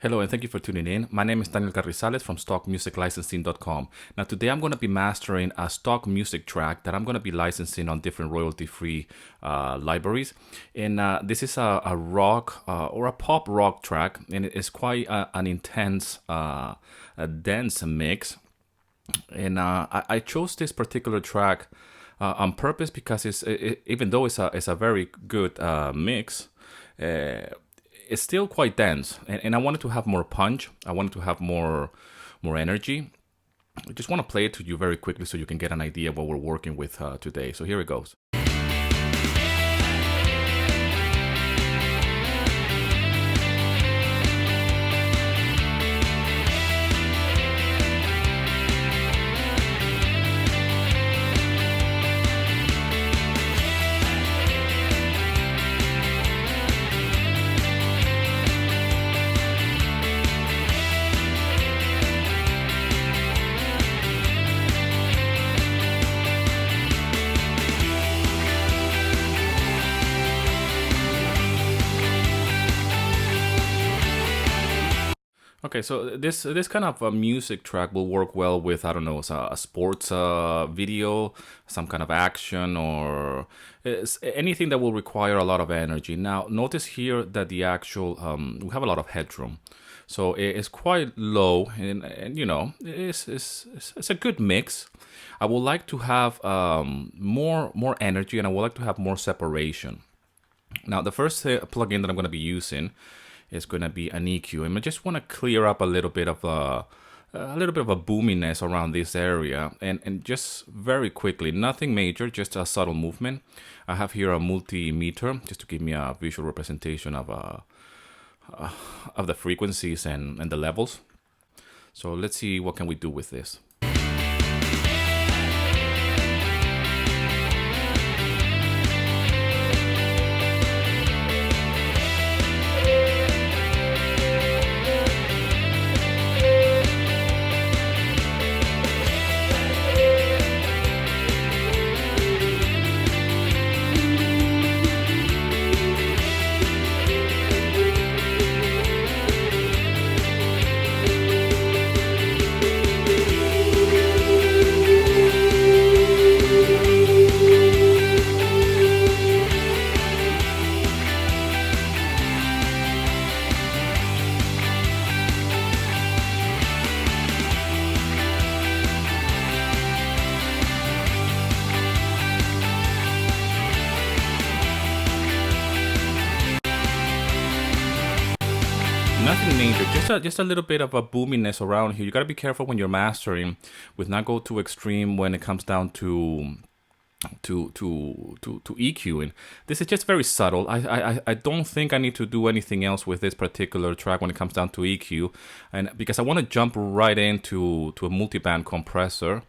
Hello and thank you for tuning in. My name is Daniel Carrizales from stockmusiclicensing.com. Now today I'm going to be mastering a stock music track that I'm going to be licensing on different royalty-free libraries. And this is a rock or a pop rock track, and it is quite an intense, a dense mix. And I chose this particular track on purpose because even though it's a very good mix, it's still quite dense, and I wanted to have more punch. I wanted to have more energy. I just want to play it to you very quickly so you can get an idea of what we're working with today. So here it goes. Okay, so this kind of a music track will work well with, I don't know, a sports video, some kind of action, or anything that will require a lot of energy. Now, notice here that the actual, we have a lot of headroom. So it's quite low, and you know, it's a good mix. I would like to have more energy, and I would like to have more separation. Now, the first plugin that I'm going to be using is going to be an EQ, and I just want to clear up a little bit of a boominess around this area, and just very quickly, nothing major, just a subtle movement. I have here a multimeter just to give me a visual representation of the frequencies and the levels. So let's see what can we do with this. Nothing major, just a little bit of a boominess around here. You gotta be careful when you're mastering with not go too extreme when it comes down to EQing. This is just very subtle. I don't think I need to do anything else with this particular track when it comes down to EQ, and because I want to jump right into a multiband compressor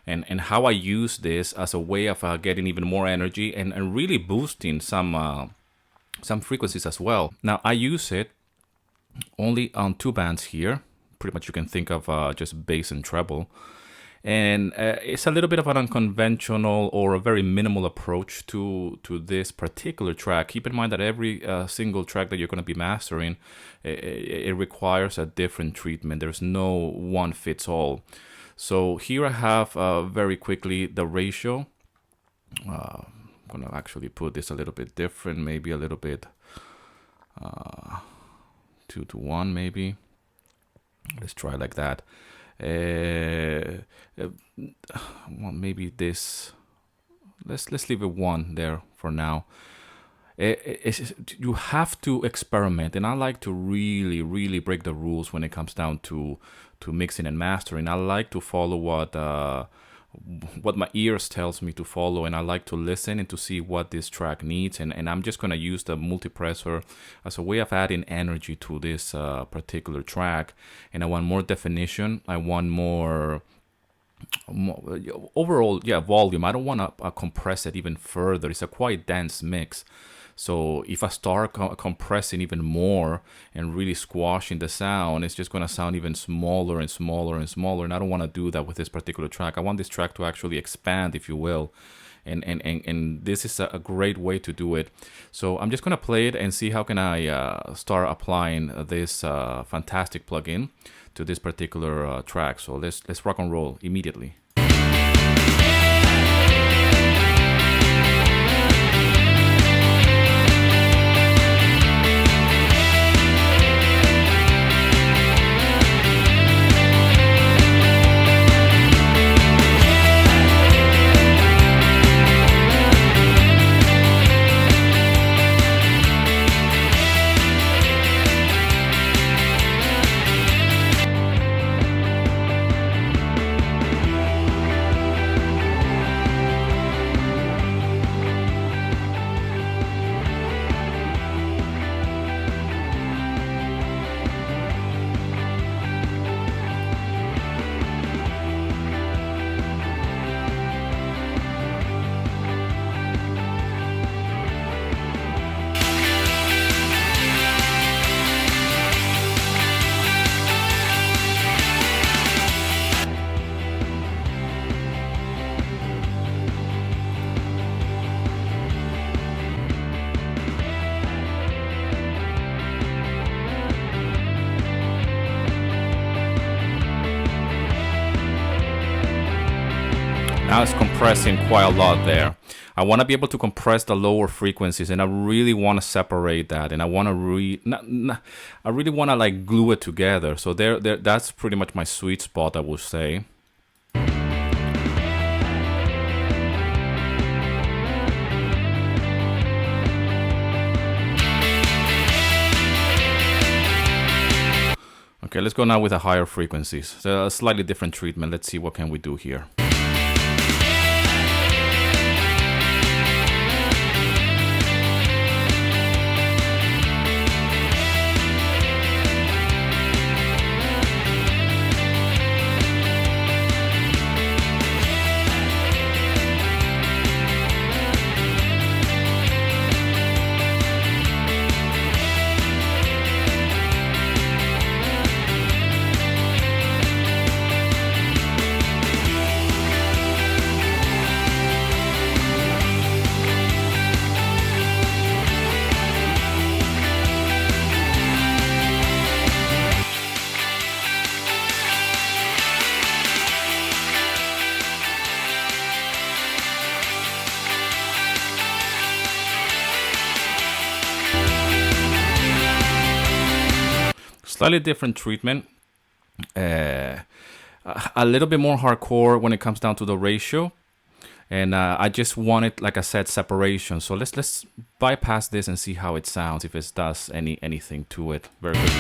and how I use this as a way of getting even more energy and really boosting some frequencies as well. Now I use it only on two bands here. Pretty much you can think of just bass and treble. And it's a little bit of an unconventional or a very minimal approach to this particular track. Keep in mind that every single track that you're going to be mastering, it requires a different treatment. There's no one fits all. So here I have very quickly the ratio. I'm going to actually put this a little bit different, maybe a little bit 2 to 1 maybe. Let's try like that. Well, maybe this. Let's leave it 1 there for now. You have to experiment, and I like to really break the rules when it comes down to mixing and mastering. I like to follow what my ears tells me to follow, and I like to listen and to see what this track needs, and I'm just going to use the multipressor as a way of adding energy to this particular track. And I want more definition. I want more overall volume. I don't want to compress it even further. It's a quite dense mix. So if I start compressing even more and really squashing the sound, it's just going to sound even smaller and smaller and smaller. And I don't want to do that with this particular track. I want this track to actually expand, if you will, and this is a great way to do it. So I'm just gonna play it and see how can I start applying this fantastic plugin to this particular track. So let's rock and roll immediately. Now it's compressing quite a lot there. I want to be able to compress the lower frequencies, and I really want to separate that, and I want to I really want to like glue it together. So that's pretty much my sweet spot, I would say. Okay, let's go now with the higher frequencies. So a slightly different treatment. Let's see what can we do here. Slightly different treatment, a little bit more hardcore when it comes down to the ratio, and I just wanted, like I said, separation. So let's bypass this and see how it sounds, if it does anything to it. Very good.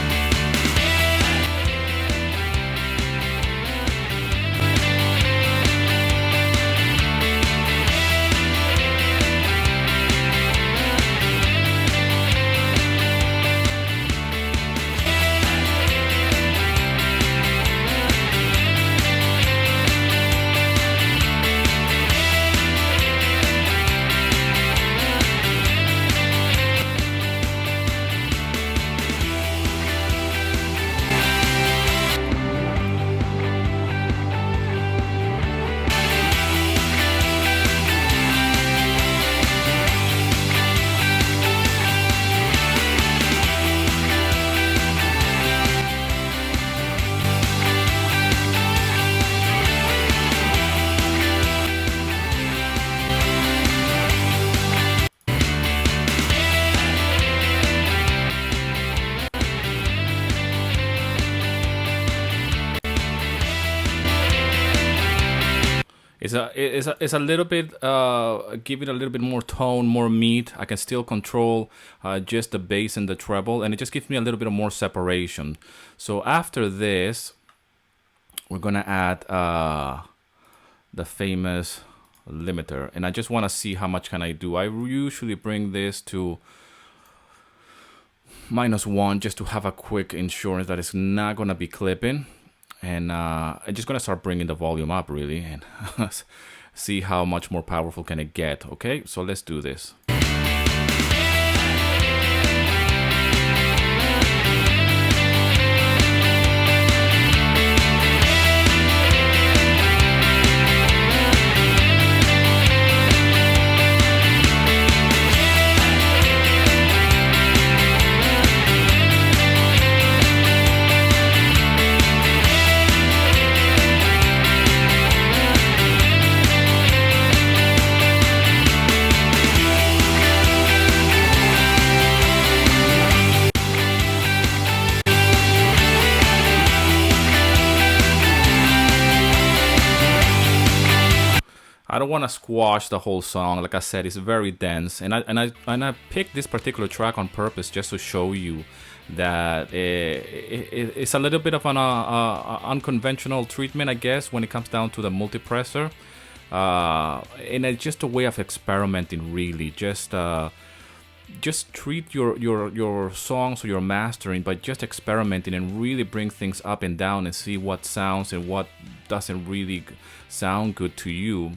It's a little bit, give it a little bit more tone, more meat. I can still control just the bass and the treble, and it just gives me a little bit of more separation. So after this, we're gonna add the famous limiter, and I just want to see how much can I do. I usually bring this to -1 just to have a quick insurance that it's not gonna be clipping. And I'm just gonna start bringing the volume up really, and see how much more powerful can it get. Okay, so let's do this. I don't want to squash the whole song. Like I said, it's very dense, and I picked this particular track on purpose just to show you that it's a little bit of an unconventional treatment, I guess, when it comes down to the multipressor, and it's just a way of experimenting. Really, just treat your songs or your mastering by just experimenting and really bring things up and down and see what sounds and what doesn't really sound good to you,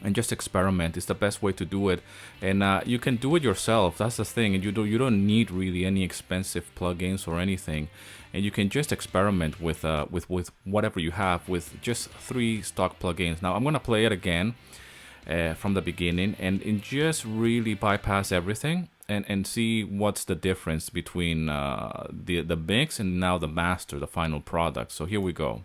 and just experiment. It's the best way to do it, and you can do it yourself. That's the thing, and you don't need really any expensive plugins or anything, and you can just experiment with whatever you have with just 3 stock plugins. Now I'm gonna play it again from the beginning and just really bypass everything and see what's the difference between the mix and now the master, the final product. So here we go.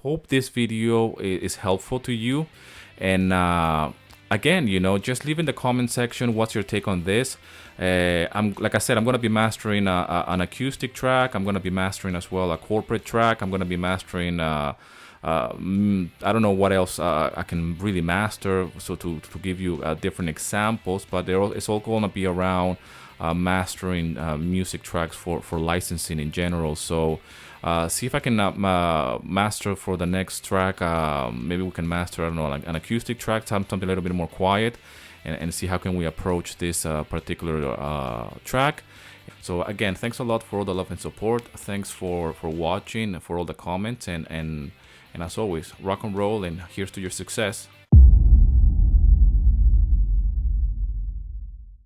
Hope this video is helpful to you, and again, just leave in the comment section what's your take on this. I'm like I said, I'm gonna be mastering an acoustic track. I'm gonna be mastering as well a corporate track. I'm gonna be mastering I don't know what else I can really master, so to give you different examples, but it's all gonna be around mastering music tracks for licensing in general. So see if I can master for the next track. Maybe we can master, I don't know, like an acoustic track, something a little bit more quiet, and see how can we approach this particular track. So again, thanks a lot for all the love and support. Thanks for watching, for all the comments, and as always, rock and roll, and here's to your success.